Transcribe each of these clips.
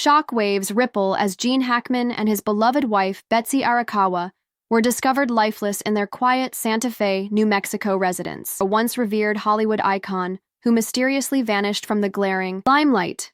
Shockwaves ripple as Gene Hackman and his beloved wife, Betsy Arakawa, were discovered lifeless in their quiet Santa Fe, New Mexico residence, a once revered Hollywood icon who mysteriously vanished from the glaring limelight.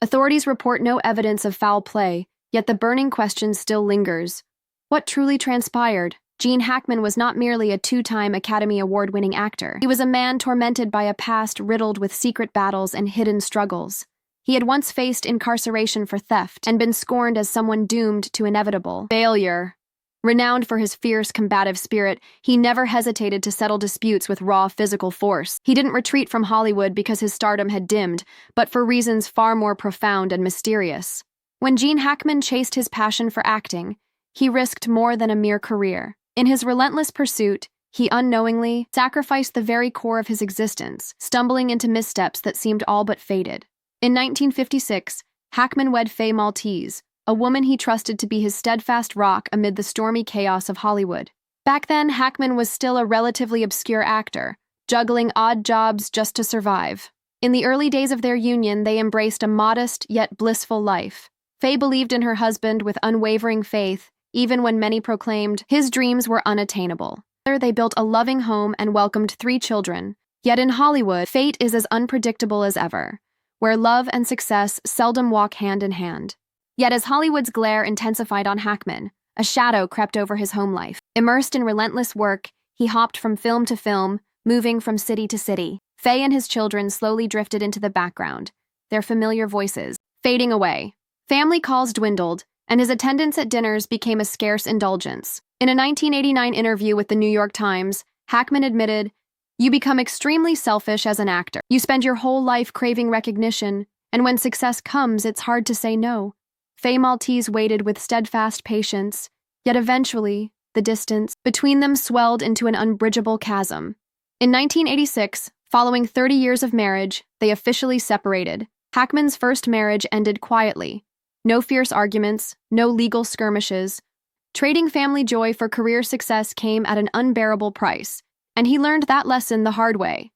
Authorities report no evidence of foul play, yet the burning question still lingers. What truly transpired? Gene Hackman was not merely a two-time Academy Award-winning actor. He was a man tormented by a past riddled with secret battles and hidden struggles. He had once faced incarceration for theft and been scorned as someone doomed to inevitable failure. Renowned for his fierce, combative spirit, he never hesitated to settle disputes with raw physical force. He didn't retreat from Hollywood because his stardom had dimmed, but for reasons far more profound and mysterious. When Gene Hackman chased his passion for acting, he risked more than a mere career. In his relentless pursuit, he unknowingly sacrificed the very core of his existence, stumbling into missteps that seemed all but fated. In 1956, Hackman wed Faye Maltese, a woman he trusted to be his steadfast rock amid the stormy chaos of Hollywood. Back then, Hackman was still a relatively obscure actor, juggling odd jobs just to survive. In the early days of their union, they embraced a modest yet blissful life. Faye believed in her husband with unwavering faith, even when many proclaimed his dreams were unattainable. They built a loving home and welcomed 3 children. Yet in Hollywood, fate is as unpredictable as ever, where love and success seldom walk hand in hand. Yet as Hollywood's glare intensified on Hackman, a shadow crept over his home life. Immersed in relentless work, he hopped from film to film, moving from city to city. Faye and his children slowly drifted into the background, their familiar voices fading away. Family calls dwindled, and his attendance at dinners became a scarce indulgence. In a 1989 interview with the New York Times, Hackman admitted, "You become extremely selfish as an actor. You spend your whole life craving recognition, and when success comes, it's hard to say no." Faye Maltese waited with steadfast patience, yet eventually, the distance between them swelled into an unbridgeable chasm. In 1986, following 30 years of marriage, they officially separated. Hackman's first marriage ended quietly. No fierce arguments, no legal skirmishes. Trading family joy for career success came at an unbearable price, and he learned that lesson the hard way.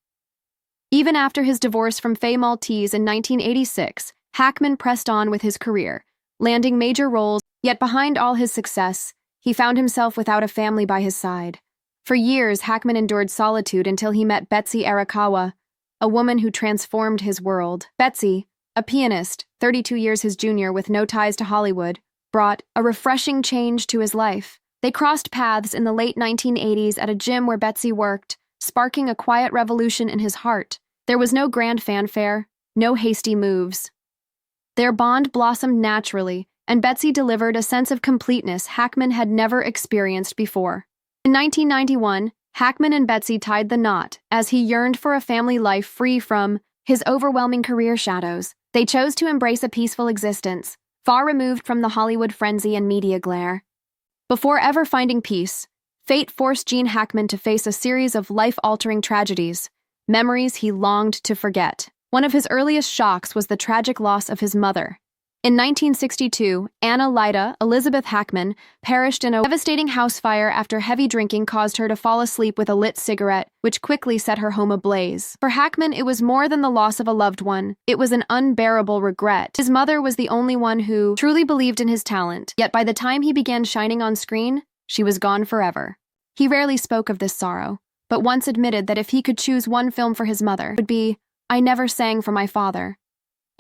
Even after his divorce from Faye Maltese in 1986, Hackman pressed on with his career, landing major roles, yet behind all his success, he found himself without a family by his side. For years, Hackman endured solitude until he met Betsy Arakawa, a woman who transformed his world. Betsy, a pianist, 32 years his junior with no ties to Hollywood, brought a refreshing change to his life. They crossed paths in the late 1980s at a gym where Betsy worked, sparking a quiet revolution in his heart. There was no grand fanfare, no hasty moves. Their bond blossomed naturally, and Betsy delivered a sense of completeness Hackman had never experienced before. In 1991, Hackman and Betsy tied the knot as he yearned for a family life free from his overwhelming career shadows. They chose to embrace a peaceful existence, far removed from the Hollywood frenzy and media glare. Before ever finding peace, fate forced Gene Hackman to face a series of life-altering tragedies, memories he longed to forget. One of his earliest shocks was the tragic loss of his mother. In 1962, Anna Lyda Elizabeth Hackman perished in a devastating house fire after heavy drinking caused her to fall asleep with a lit cigarette, which quickly set her home ablaze. For Hackman, it was more than the loss of a loved one. It was an unbearable regret. His mother was the only one who truly believed in his talent, yet by the time he began shining on screen, she was gone forever. He rarely spoke of this sorrow, but once admitted that if he could choose one film for his mother, it would be I Never Sang for My Father,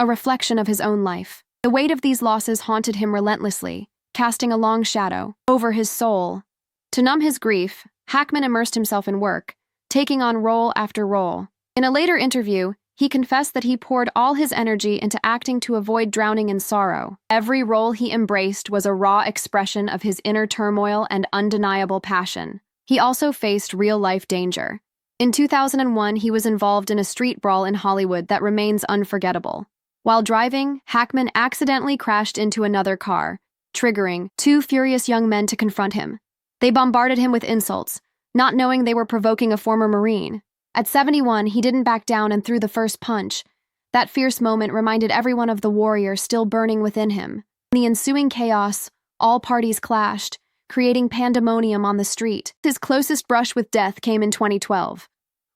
a reflection of his own life. The weight of these losses haunted him relentlessly, casting a long shadow over his soul. To numb his grief, Hackman immersed himself in work, taking on role after role. In a later interview, he confessed that he poured all his energy into acting to avoid drowning in sorrow. Every role he embraced was a raw expression of his inner turmoil and undeniable passion. He also faced real-life danger. In 2001, he was involved in a street brawl in Hollywood that remains unforgettable. While driving, Hackman accidentally crashed into another car, triggering 2 furious young men to confront him. They bombarded him with insults, not knowing they were provoking a former Marine. At 71, he didn't back down and threw the first punch. That fierce moment reminded everyone of the warrior still burning within him. In the ensuing chaos, all parties clashed, creating pandemonium on the street. His closest brush with death came in 2012.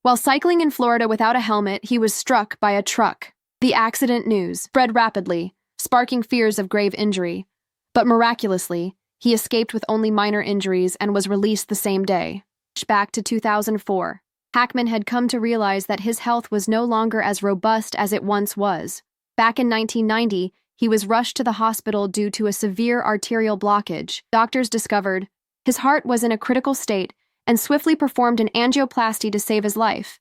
While cycling in Florida without a helmet, he was struck by a truck. The accident news spread rapidly, sparking fears of grave injury. But miraculously, he escaped with only minor injuries and was released the same day. Back to 2004. Hackman had come to realize that his health was no longer as robust as it once was. Back in 1990, he was rushed to the hospital due to a severe arterial blockage. Doctors discovered his heart was in a critical state and swiftly performed an angioplasty to save his life.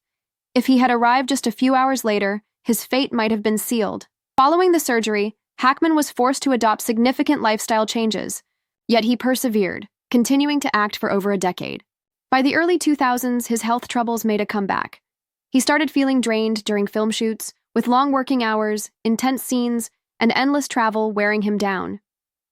If he had arrived just a few hours later, his fate might have been sealed. Following the surgery, Hackman was forced to adopt significant lifestyle changes. Yet he persevered, continuing to act for over a decade. By the early 2000s, his health troubles made a comeback. He started feeling drained during film shoots, with long working hours, intense scenes, and endless travel wearing him down.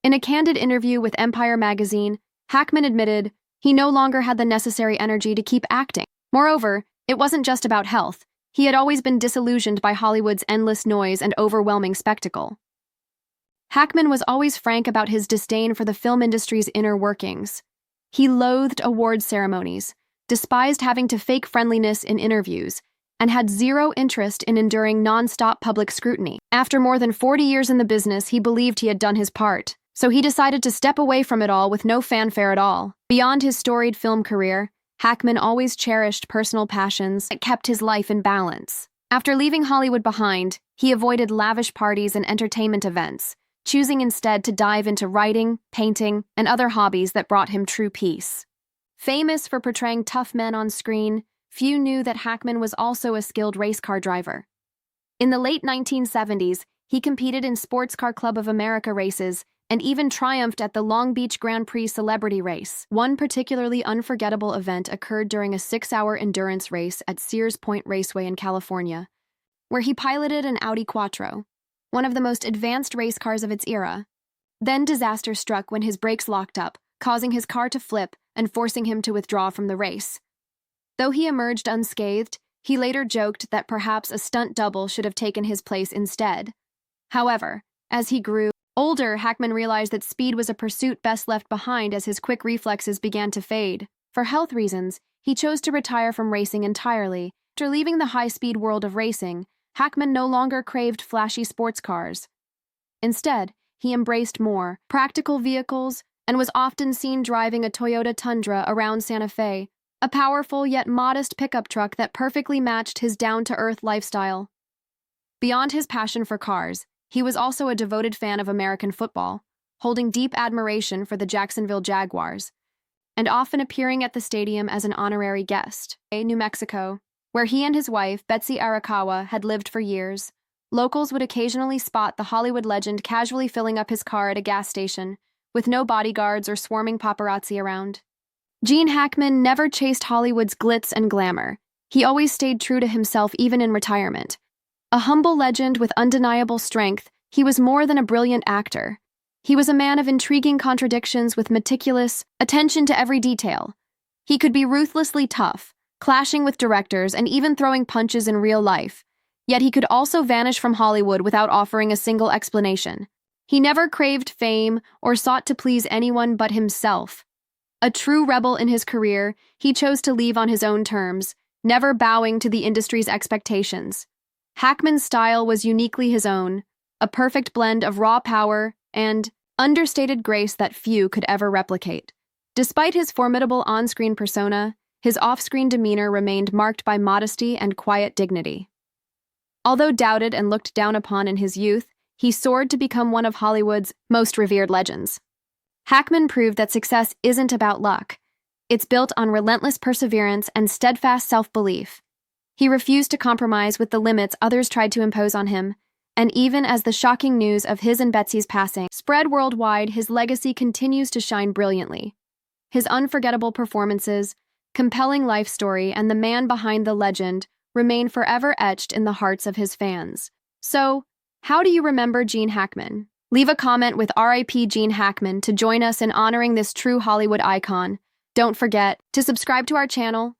In a candid interview with Empire magazine, Hackman admitted he no longer had the necessary energy to keep acting. Moreover, it wasn't just about health. He had always been disillusioned by Hollywood's endless noise and overwhelming spectacle. Hackman was always frank about his disdain for the film industry's inner workings. He loathed awards ceremonies, despised having to fake friendliness in interviews, and had zero interest in enduring non-stop public scrutiny. After more than 40 years in the business, he believed he had done his part, so he decided to step away from it all with no fanfare at all. Beyond his storied film career, Hackman always cherished personal passions that kept his life in balance. After leaving Hollywood behind, he avoided lavish parties and entertainment events, choosing instead to dive into writing, painting, and other hobbies that brought him true peace. Famous for portraying tough men on screen, few knew that Hackman was also a skilled race car driver. In the late 1970s, he competed in Sports Car Club of America races and even triumphed at the Long Beach Grand Prix Celebrity Race. One particularly unforgettable event occurred during a 6-hour endurance race at Sears Point Raceway in California, where he piloted an Audi Quattro, one of the most advanced race cars of its era. Then disaster struck when his brakes locked up, causing his car to flip and forcing him to withdraw from the race. Though he emerged unscathed, he later joked that perhaps a stunt double should have taken his place instead. However, as he grew older, Hackman realized that speed was a pursuit best left behind as his quick reflexes began to fade. For health reasons, he chose to retire from racing entirely. After leaving the high-speed world of racing, Hackman no longer craved flashy sports cars. Instead, he embraced more practical vehicles and was often seen driving a Toyota Tundra around Santa Fe, a powerful yet modest pickup truck that perfectly matched his down-to-earth lifestyle. Beyond his passion for cars, he was also a devoted fan of American football, holding deep admiration for the Jacksonville Jaguars, and often appearing at the stadium as an honorary guest. In New Mexico, where he and his wife, Betsy Arakawa, had lived for years, locals would occasionally spot the Hollywood legend casually filling up his car at a gas station, with no bodyguards or swarming paparazzi around. Gene Hackman never chased Hollywood's glitz and glamour. He always stayed true to himself even in retirement. A humble legend with undeniable strength, he was more than a brilliant actor. He was a man of intriguing contradictions with meticulous attention to every detail. He could be ruthlessly tough, clashing with directors and even throwing punches in real life. Yet he could also vanish from Hollywood without offering a single explanation. He never craved fame or sought to please anyone but himself. A true rebel in his career, he chose to leave on his own terms, never bowing to the industry's expectations. Hackman's style was uniquely his own, a perfect blend of raw power and understated grace that few could ever replicate. Despite his formidable on-screen persona, his off-screen demeanor remained marked by modesty and quiet dignity. Although doubted and looked down upon in his youth, he soared to become one of Hollywood's most revered legends. Hackman proved that success isn't about luck. It's built on relentless perseverance and steadfast self-belief. He refused to compromise with the limits others tried to impose on him, and even as the shocking news of his and Betsy's passing spread worldwide, his legacy continues to shine brilliantly. His unforgettable performances, compelling life story, and the man behind the legend remain forever etched in the hearts of his fans. So, how do you remember Gene Hackman? Leave a comment with RIP Gene Hackman to join us in honoring this true Hollywood icon. Don't forget to subscribe to our channel